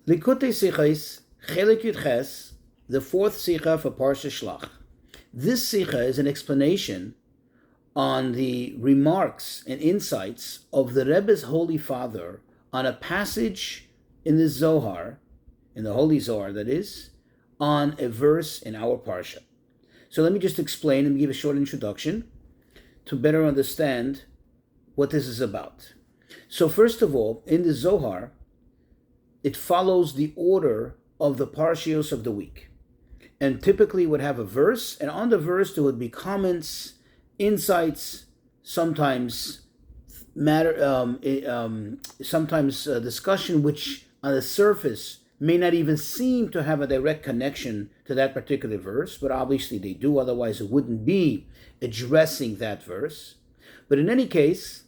Likutei Sichos, Chelik Yud Ches, the fourth Sicha for Parsha Shlach. This Sicha is an explanation on the remarks and insights of the Rebbe's Holy Father on a passage in the Zohar, in the Holy Zohar that is, on a verse in our Parsha. So let me just explain and give a short introduction to better understand what this is about. So first of all, in the Zohar, it follows the order of the Parshios of the week. And typically would have a verse, and on the verse there would be comments, insights, sometimes discussion which on the surface may not even seem to have a direct connection to that particular verse, but obviously they do, otherwise it wouldn't be addressing that verse. But in any case,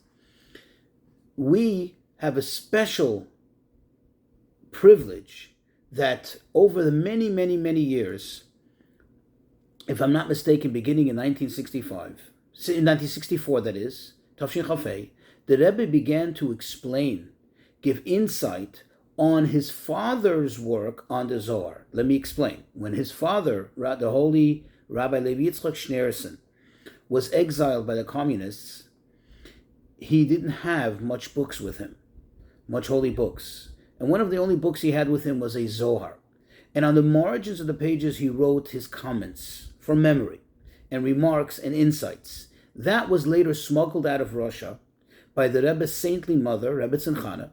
we have a special privilege that over the many, many, many years, if I'm not mistaken, beginning in 1964 that is, Tafshin Chafei, the Rebbe began to explain, give insight on his father's work on the Zohar. Let me explain. When his father, the holy Rabbi Levi Yitzchak Schneerson, was exiled by the communists, he didn't have much books with him, much holy books. And one of the only books he had with him was a Zohar. And on the margins of the pages, he wrote his comments from memory and remarks and insights. That was later smuggled out of Russia by the Rebbe's saintly mother, Rebbe Tzimchana,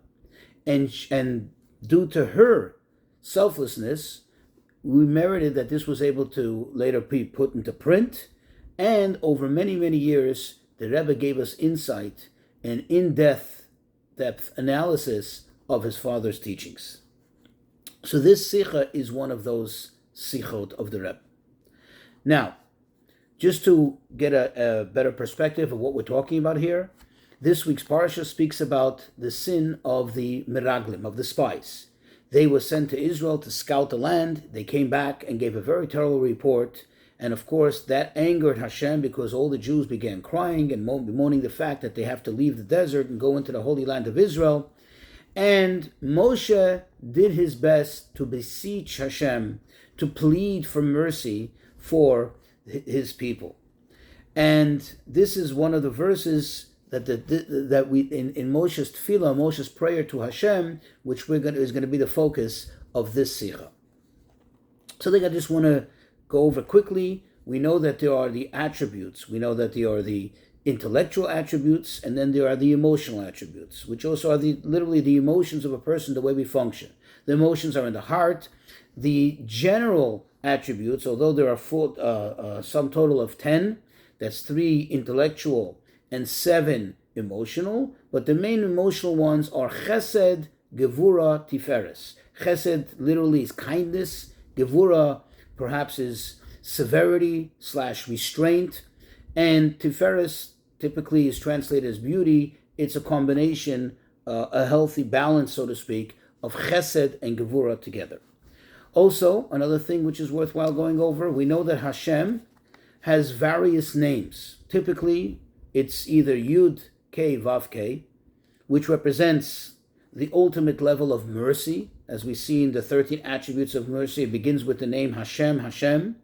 and due to her selflessness, we merited that this was able to later be put into print. And over many, many years, the Rebbe gave us insight and in-depth analysis of his father's teachings. So this Sicha is one of those Sichot of the Rebbe. Now, just to get a better perspective of what we're talking about here, this week's Parsha speaks about the sin of the Meraglim, of the spies. They were sent to Israel to scout the land. They came back and gave a very terrible report. And of course, that angered Hashem because all the Jews began crying and bemoaning the fact that they have to leave the desert and go into the holy land of Israel. And Moshe did his best to beseech Hashem, to plead for mercy for his people. And this is one of the verses that we in Moshe's tefillah, Moshe's prayer to Hashem, which is going to be the focus of this Sicha. So I just want to go over quickly. We know that there are the attributes. We know that there are the intellectual attributes, and then there are the emotional attributes, which also are literally the emotions of a person, the way we function. The emotions are in the heart. The general attributes, although there are some total of 10, that's 3 intellectual and 7 emotional, but the main emotional ones are Chesed, Gevura, Tiferes. Chesed literally is kindness. Gevura perhaps is severity / restraint. And Tiferes typically is translated as beauty. It's a combination, a healthy balance, so to speak, of Chesed and Gevura together. Also, another thing which is worthwhile going over, we know that Hashem has various names. Typically, it's either Yud, K, Vav, K, which represents the ultimate level of mercy. As we see in the 13 attributes of mercy, it begins with the name Hashem, Hashem.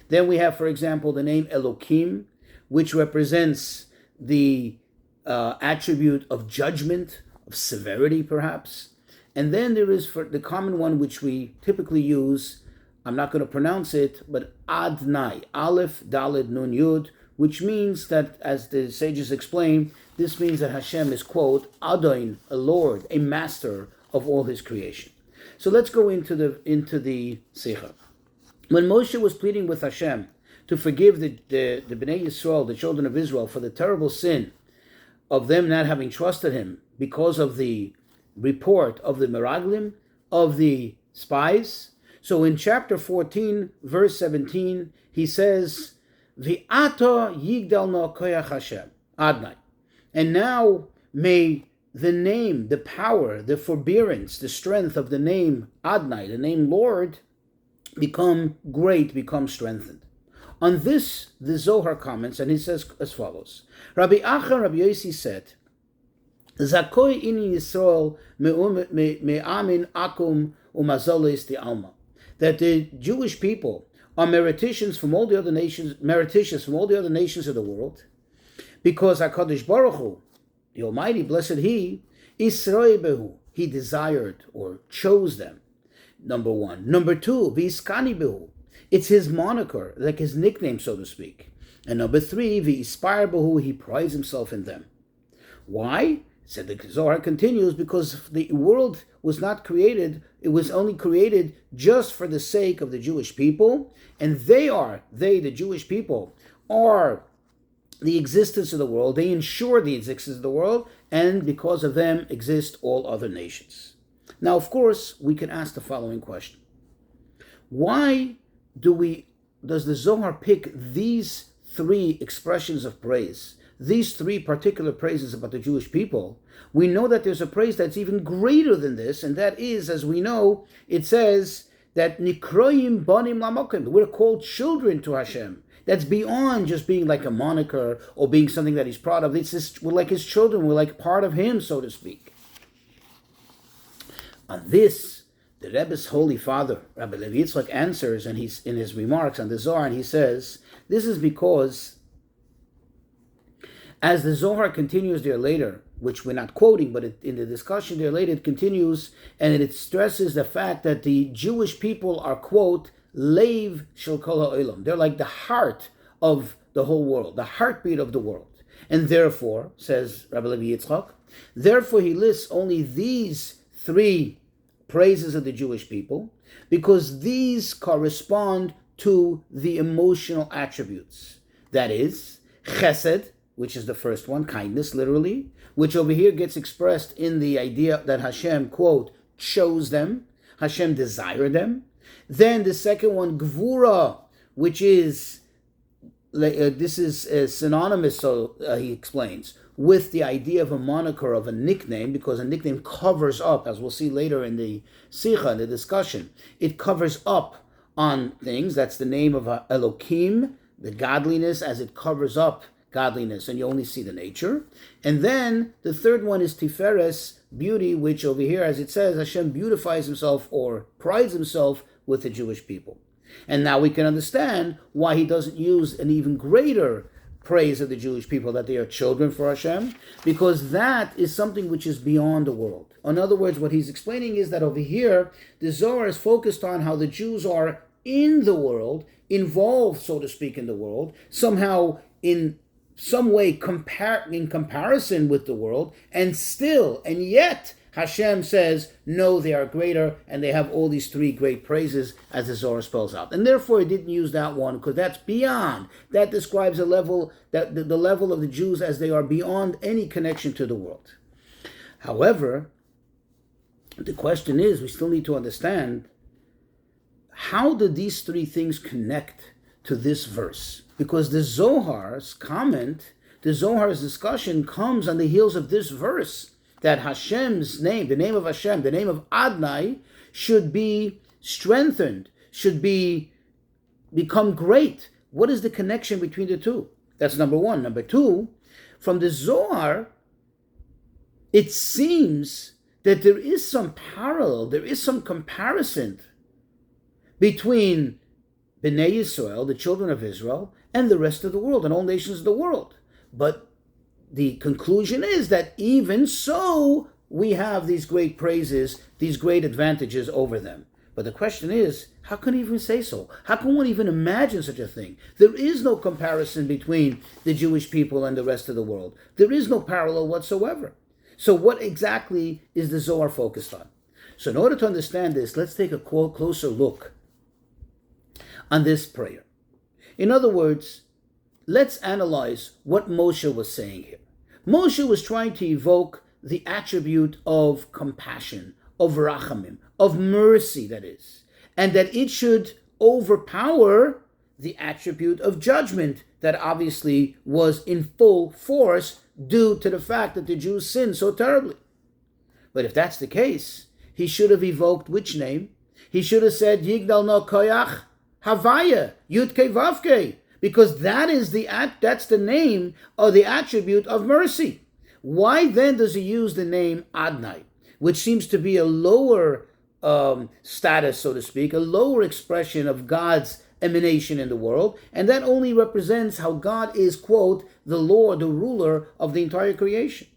Then we have, for example, the name Elokim, which represents the attribute of judgment, of severity perhaps. And then there is for the common one which we typically use, I'm not going to pronounce it, but Adnai, Aleph, Daled, Nun, Yud, which means that, as the sages explain, this means that Hashem is, quote, Adon, a Lord, a master of all his creation. So let's go into the Sicha. When Moshe was pleading with Hashem to forgive the Bnei Yisrael, the children of Israel, for the terrible sin of them not having trusted him because of the report of the Meraglim, of the spies. So in chapter 14, verse 17, he says, V'ato yigdalno koyach Hashem, Adnai. And now may the name, the power, the forbearance, the strength of the name Adnai, the name Lord, become great, become strengthened. On this, the Zohar comments, and he says as follows. Rabbi Acha, Rabbi Yossi said, Zakoi in Yisrael me'amin akum umazolis the alma, that the Jewish people are merititious from all the other nations of the world, because HaKadosh Baruch Hu, the Almighty, blessed He, Israel Behu, He desired or chose them. Number one. Number two, V'iskani Behu, it's His moniker, like His nickname, so to speak. And number three, V'ispire Behu, He prides Himself in them. Why? Said the Zohar continues, because the world was not created, it was only created just for the sake of the Jewish people, and they, the Jewish people, are the existence of the world. They ensure the existence of the world, and because of them exist all other nations. Now, of course, we can ask the following question. Why does the Zohar pick these three expressions of praise, these three particular praises about the Jewish people? We know that there's a praise that's even greater than this, and that is, as we know, it says that Nikroim Banim Lamokim, we're called children to Hashem. That's beyond just being like a moniker or being something that He's proud of. We're like His children, we're like part of Him, so to speak. On this, the Rebbe's Holy Father, Rabbi Levi Yitzchak, answers, and he's in his remarks on the Zohar, and he says, this is because, as the Zohar continues there later, which we're not quoting, but in the discussion there later, it continues, and it stresses the fact that the Jewish people are, quote, Leiv Shel Kol HaOlam. They're like the heart of the whole world, the heartbeat of the world. And therefore, says Rabbi Levi Yitzchak, therefore he lists only these three praises of the Jewish people, because these correspond to the emotional attributes. That is, chesed, which is the first one, kindness, literally, which over here gets expressed in the idea that Hashem, quote, chose them, Hashem desired them. Then the second one, gvura, which is, this is synonymous, so he explains, with the idea of a moniker, of a nickname, because a nickname covers up, as we'll see later in the Sicha, in the discussion, it covers up on things. That's the name of Elokim, the godliness, as it covers up godliness, and you only see the nature. And then the third one is Tiferes, beauty, which over here, as it says, Hashem beautifies Himself or prides Himself with the Jewish people. And now we can understand why He doesn't use an even greater praise of the Jewish people, that they are children for Hashem, because that is something which is beyond the world. In other words, what he's explaining is that over here, the Zohar is focused on how the Jews are in the world, involved, so to speak, in the world, somehow in some way in comparison with the world, and yet Hashem says, no, they are greater, and they have all these three great praises, as the Zohar spells out. And therefore, he didn't use that one, because that's beyond. That describes the level of the Jews as they are beyond any connection to the world. However, the question is, we still need to understand, how do these three things connect to this verse? Because the Zohar's comment, the Zohar's discussion comes on the heels of this verse, that Hashem's name, the name of Hashem, the name of Adonai, should be strengthened, should become great. What is the connection between the two? That's number one. Number two, from the Zohar, it seems that there is some parallel, there is some comparison between Bnei Yisrael, the children of Israel, and the rest of the world, and all nations of the world. But the conclusion is that even so, we have these great praises, these great advantages over them. But the question is, how can he even say so? How can one even imagine such a thing? There is no comparison between the Jewish people and the rest of the world. There is no parallel whatsoever. So what exactly is the Zohar focused on? So in order to understand this, let's take a closer look on this prayer. In other words, let's analyze what Moshe was saying here. Moshe was trying to evoke the attribute of compassion, of rachamim, of mercy, that is, and that it should overpower the attribute of judgment that obviously was in full force due to the fact that the Jews sinned so terribly. But if that's the case, he should have evoked which name? He should have said, Yigdal no koyach havaya, yudke vavke, because that's the name or the attribute of mercy. Why then does he use the name Adonai, which seems to be a lower status, so to speak, a lower expression of God's emanation in the world, and that only represents how God is, quote, the Lord, the ruler of the entire creation.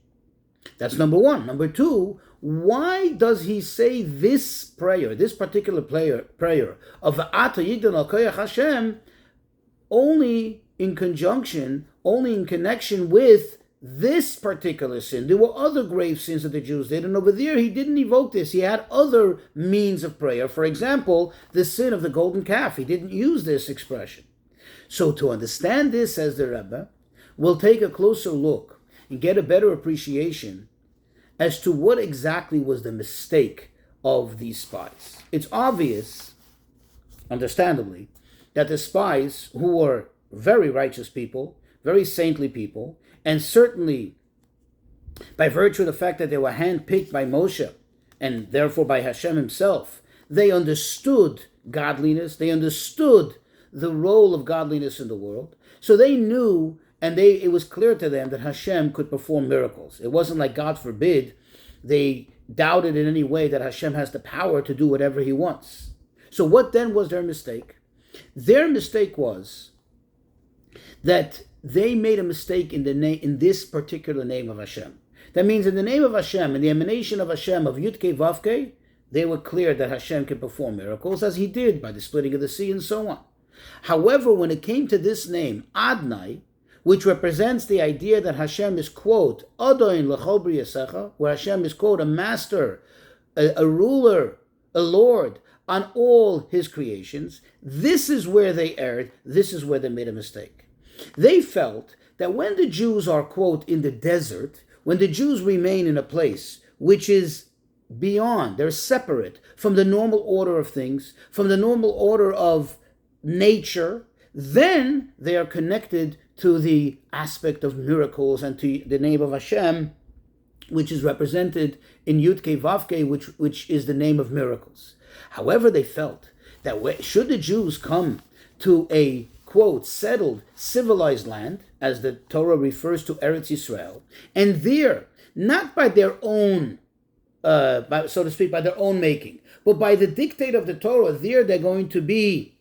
That's number one. Number two, why does he say this prayer, this particular prayer of Ata Yigdal Al Koyach Hashem, only in connection with this particular sin? There were other grave sins that the Jews did, and over there he didn't evoke this. He had other means of prayer. For example, the sin of the golden calf. He didn't use this expression. So to understand this, says the Rebbe, we'll take a closer look and get a better appreciation as to what exactly was the mistake of these spies. It's obvious, understandably, that the spies, who were very righteous people, very saintly people, and certainly by virtue of the fact that they were handpicked by Moshe, and therefore by Hashem himself, they understood godliness, they understood the role of godliness in the world, so they knew, and it was clear to them that Hashem could perform miracles. It wasn't like, God forbid, they doubted in any way that Hashem has the power to do whatever he wants. So what then was their mistake? Their mistake was that they made a mistake in this particular name of Hashem. That means in the name of Hashem, in the emanation of Hashem, of Yudke Vavke, they were clear that Hashem can perform miracles, as he did by the splitting of the sea and so on. However, when it came to this name, Adnai, which represents the idea that Hashem is, quote, Adoin l'chol briyasecha, where Hashem is, quote, a master, a ruler, a lord on all his creations, this is where they erred, this is where they made a mistake. They felt that when the Jews are, quote, in the desert, when the Jews remain in a place which is beyond, they're separate from the normal order of things, from the normal order of nature, then they are connected to the aspect of miracles and to the name of Hashem, which is represented in Yudke Vavke, which is the name of miracles. However, they felt that should the Jews come to a, quote, settled, civilized land, as the Torah refers to Eretz Yisrael, and there, not by their own, so to speak, by their own making, but by the dictate of the Torah, there they're going to be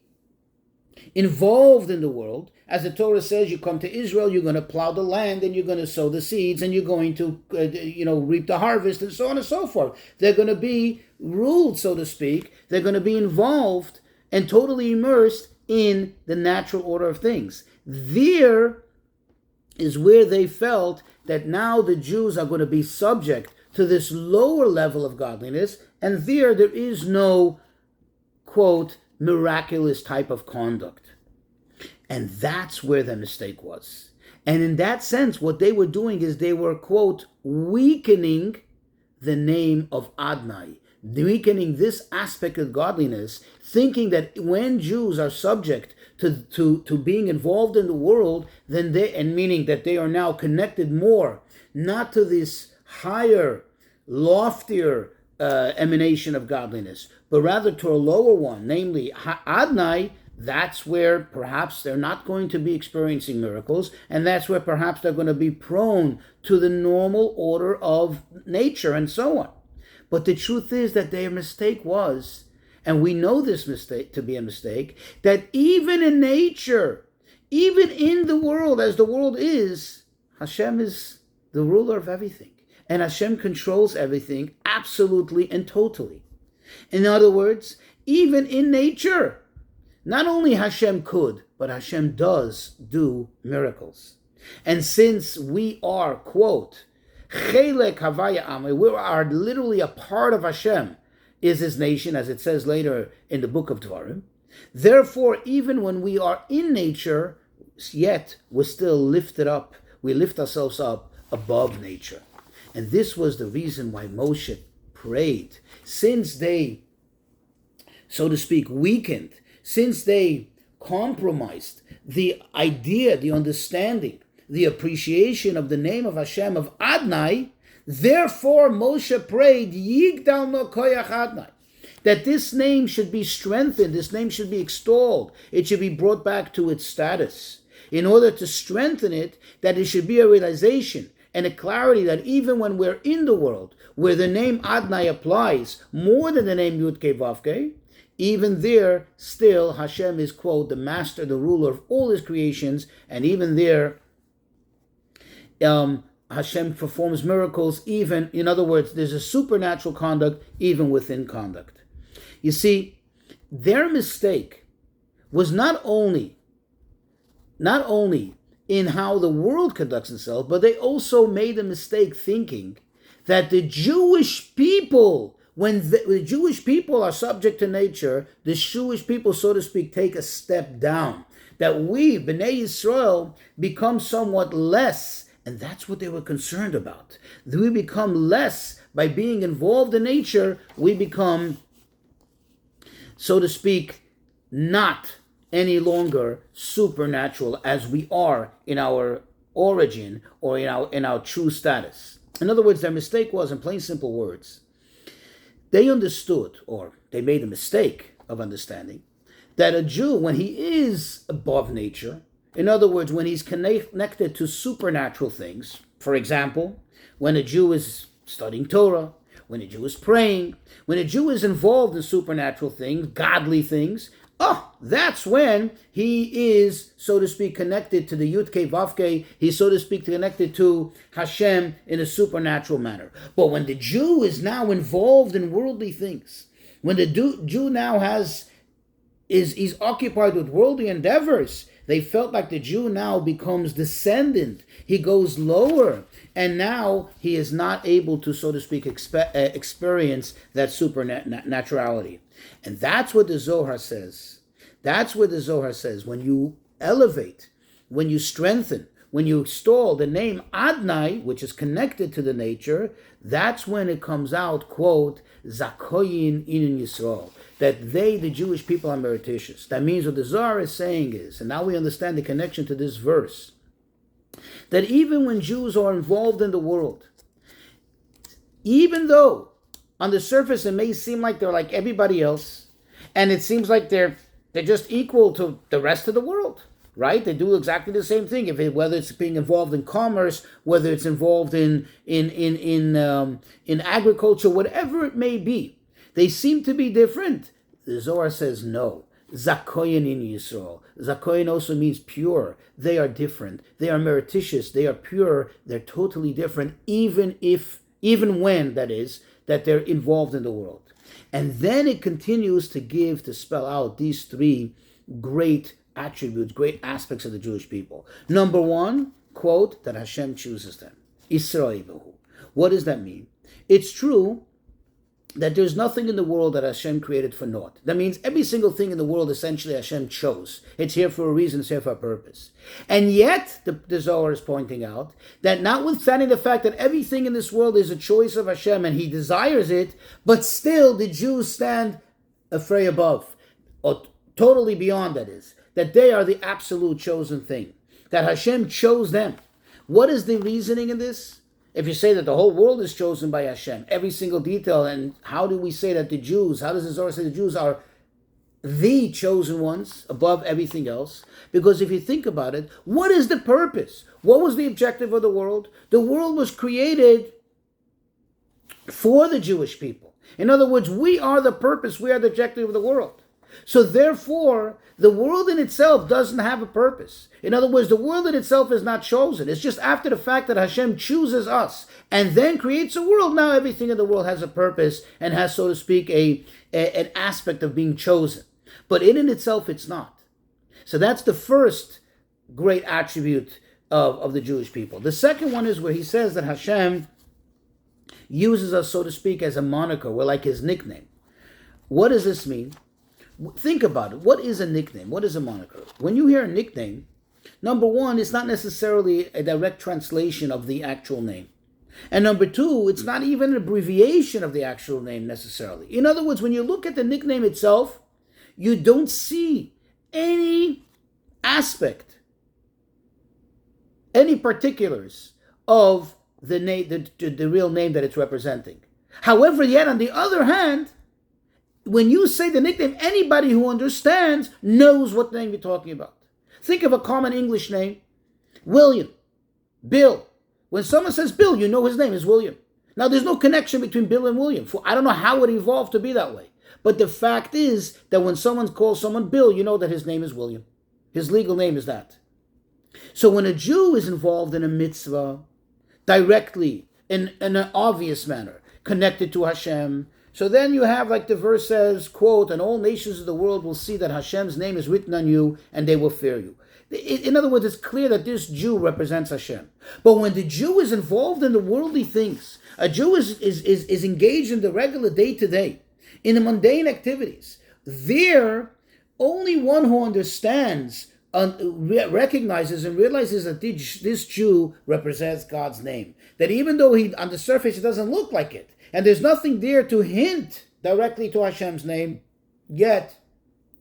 involved in the world. As the Torah says, you come to Israel, you're going to plow the land, and you're going to sow the seeds, and you're going to, reap the harvest, and so on and so forth. They're going to be ruled, so to speak. They're going to be involved and totally immersed in the natural order of things. There is where they felt that now the Jews are going to be subject to this lower level of godliness, and there is no, quote, miraculous type of conduct. And that's where the mistake was. And in that sense, what they were doing is they were, quote, weakening the name of Adnai, weakening this aspect of godliness, thinking that when Jews are subject to being involved in the world, then meaning that they are now connected more, not to this higher, loftier emanation of godliness, but rather to a lower one, namely Adnai. That's where perhaps they're not going to be experiencing miracles, and that's where perhaps they're going to be prone to the normal order of nature and so on. But the truth is that their mistake was, and we know this mistake to be a mistake, that even in nature, even in the world as the world is, Hashem is the ruler of everything. And Hashem controls everything absolutely and totally. In other words, even in nature, not only Hashem could, but Hashem does do miracles. And since we are, quote, Chelek Havaya Ame, we are literally a part of Hashem, is his nation, as it says later in the book of Dvarim. Therefore, even when we are in nature, yet we're still lifted up. We lift ourselves up above nature. And this was the reason why Moshe prayed. Since they, so to speak, weakened, since they compromised the idea, the understanding, the appreciation of the name of Hashem, of Adnai, therefore Moshe prayed, Yigdal no koyach Adnai, that this name should be strengthened, this name should be extolled, it should be brought back to its status. In order to strengthen it, that it should be a realization and a clarity that even when we're in the world, where the name Adonai applies more than the name Yud-Kei Vav-Kei, even there, still, Hashem is, quote, the master, the ruler of all his creations, and even there, Hashem performs miracles even, in other words, there's a supernatural conduct even within conduct. You see, their mistake was not only in how the world conducts itself, but they also made a mistake thinking that the Jewish people, when the Jewish people are subject to nature, the Jewish people, so to speak, take a step down. That we, Bnei Yisrael, become somewhat less. And that's what they were concerned about. That we become less by being involved in nature. We become, so to speak, not any longer supernatural as we are in our origin or in our true status. In other words, their mistake was, in plain simple words, they understood, or they made a mistake of understanding, that a Jew, when he is above nature, in other words, when he's connected to supernatural things, for example, when a Jew is studying Torah, when a Jew is praying, when a Jew is involved in supernatural things, godly things, that's when he is, so to speak, connected to the Yud-Kei Vav-Kei. He's, so to speak, connected to Hashem in a supernatural manner. But when the Jew is now involved in worldly things, when the Jew now is occupied with worldly endeavors, they felt like the Jew now becomes descendant. He goes lower. And now he is not able to, so to speak, experience that supernaturality. And that's what the Zohar says. That's what the Zohar says. When you elevate, when you strengthen, when you install the name Adonai, which is connected to the nature, that's when it comes out, quote, Zakoyin in Yisrael, that they, the Jewish people, are merititious. That means what the Zohar is saying is, and now we understand the connection to this verse, that even when Jews are involved in the world, even though on the surface it may seem like they're like everybody else, and it seems like they're just equal to the rest of the world, right? They do exactly the same thing. Whether it's being involved in commerce, whether it's involved in agriculture, whatever it may be, they seem to be different. The Zohar says no. Zakoyin in Yisrael. Zakoyin also means pure. They are different. They are merititious. They are pure. They're totally different, even when, that is, that they're involved in the world. And then it continues to spell out these three great attributes, great aspects of the Jewish people. Number one, quote, that Hashem chooses them. Israel. What does that mean? It's true that there's nothing in the world that Hashem created for naught. That means every single thing in the world essentially Hashem chose. It's here for a reason, it's here for a purpose. And yet, the Zohar is pointing out that notwithstanding the fact that everything in this world is a choice of Hashem and He desires it, but still the Jews stand afray above, or totally beyond, that is, that they are the absolute chosen thing, that Hashem chose them. What is the reasoning in this? If you say that the whole world is chosen by Hashem, every single detail, and how do we say that the Jews, how does the Zohar say the Jews are the chosen ones above everything else? Because if you think about it, what is the purpose? What was the objective of the world? The world was created for the Jewish people. In other words, we are the purpose, we are the objective of the world. So therefore, the world in itself doesn't have a purpose. In other words, the world in itself is not chosen. It's just after the fact that Hashem chooses us and then creates a world, now everything in the world has a purpose and has, so to speak, an aspect of being chosen. But in itself, it's not. So that's the first great attribute of the Jewish people. The second one is where he says that Hashem uses us, so to speak, as a moniker. We're like his nickname. What does this mean? Think about it. What is a nickname? What is a moniker? When you hear a nickname, number one, it's not necessarily a direct translation of the actual name. And number two, it's not even an abbreviation of the actual name necessarily. In other words, when you look at the nickname itself, you don't see any aspect, any particulars of the name, the real name that it's representing. However, yet on the other hand, when you say the nickname, anybody who understands knows what name you're talking about. Think of a common English name: William, Bill, When someone says Bill, you know his name is William. Now, there's no connection between Bill and William. I don't know how it evolved to be that way. But the fact is that when someone calls someone Bill, you know that his name is William. His legal name is that. So when a Jew is involved in a mitzvah, directly, in an obvious manner, connected to Hashem, so then you have, like the verse says, quote, and all nations of the world will see that Hashem's name is written on you, and they will fear you. In other words, it's clear that this Jew represents Hashem. But when the Jew is involved in the worldly things, a Jew is engaged in the regular day-to-day, in the mundane activities, there, only one who understands, recognizes and realizes that this Jew represents God's name. That even though on the surface it doesn't look like it, and there's nothing there to hint directly to Hashem's name, yet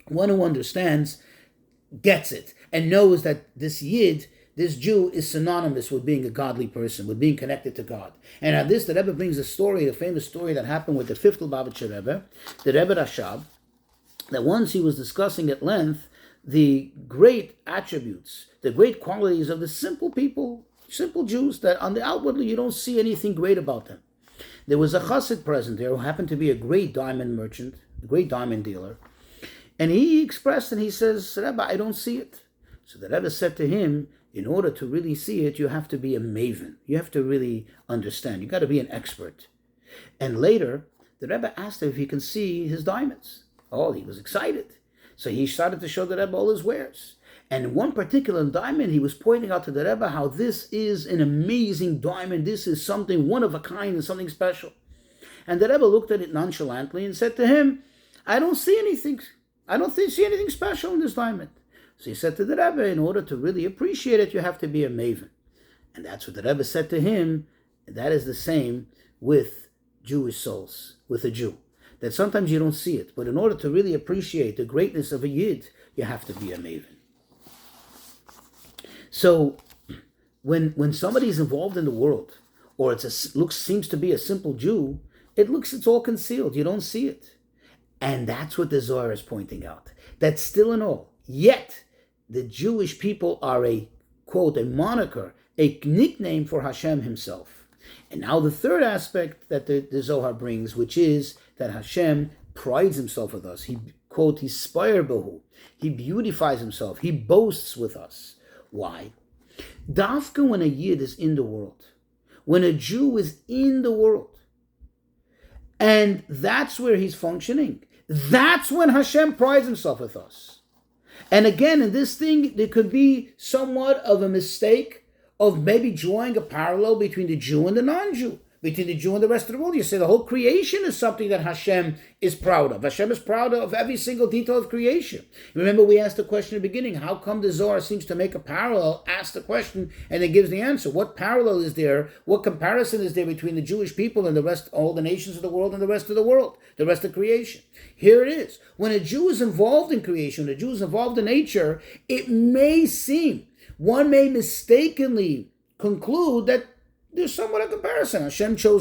one who understands gets it and knows that this Yid, this Jew, is synonymous with being a godly person, with being connected to God. And at this, the Rebbe brings a famous story that happened with the fifth Lubavitcher Rebbe, the Rebbe Rashab, that once he was discussing at length the great attributes, the great qualities of the simple people, simple Jews, that on the outwardly you don't see anything great about them. There was a chassid present there who happened to be a great diamond merchant, a great diamond dealer, and he expressed and he says, Rebbe, I don't see it. So the Rebbe said to him, in order to really see it, you have to be a maven. You have to really understand. You got to be an expert. And later, the Rebbe asked him if he can see his diamonds. Oh, he was excited. So he started to show the Rebbe all his wares. And one particular diamond, he was pointing out to the Rebbe how this is an amazing diamond. This is something one of a kind and something special. And the Rebbe looked at it nonchalantly and said to him, I don't see anything. I don't see anything special in this diamond. So he said to the Rebbe, in order to really appreciate it, you have to be a maven. And that's what the Rebbe said to him. And that is the same with Jewish souls, with a Jew. That sometimes you don't see it, but in order to really appreciate the greatness of a Yid, you have to be a maven. So when somebody is involved in the world, or seems to be a simple Jew, it's all concealed. You don't see it. And that's what the Zohar is pointing out. That still in all, yet the Jewish people are a, quote, a moniker, a nickname for Hashem himself. And now the third aspect that the Zohar brings, which is that Hashem prides himself with us. He, quote, hispire behu. He beautifies himself. He boasts with us. Why? Dafka when a Yid is in the world, when a Jew is in the world, and that's where he's functioning, that's when Hashem prides himself with us. And again, in this thing, there could be somewhat of a mistake of maybe drawing a parallel between the Jew and the non-Jew, between the Jew and the rest of the world. You say the whole creation is something that Hashem is proud of. Hashem is proud of every single detail of creation. Remember, we asked the question in the beginning, how come the Zohar seems to make a parallel, ask the question, and it gives the answer? What parallel is there? What comparison is there between the Jewish people and the rest, all the nations of the world and the rest of the world, the rest of creation? Here it is. When a Jew is involved in creation, when a Jew is involved in nature, it may seem, one may mistakenly conclude that there's somewhat a comparison. Hashem chose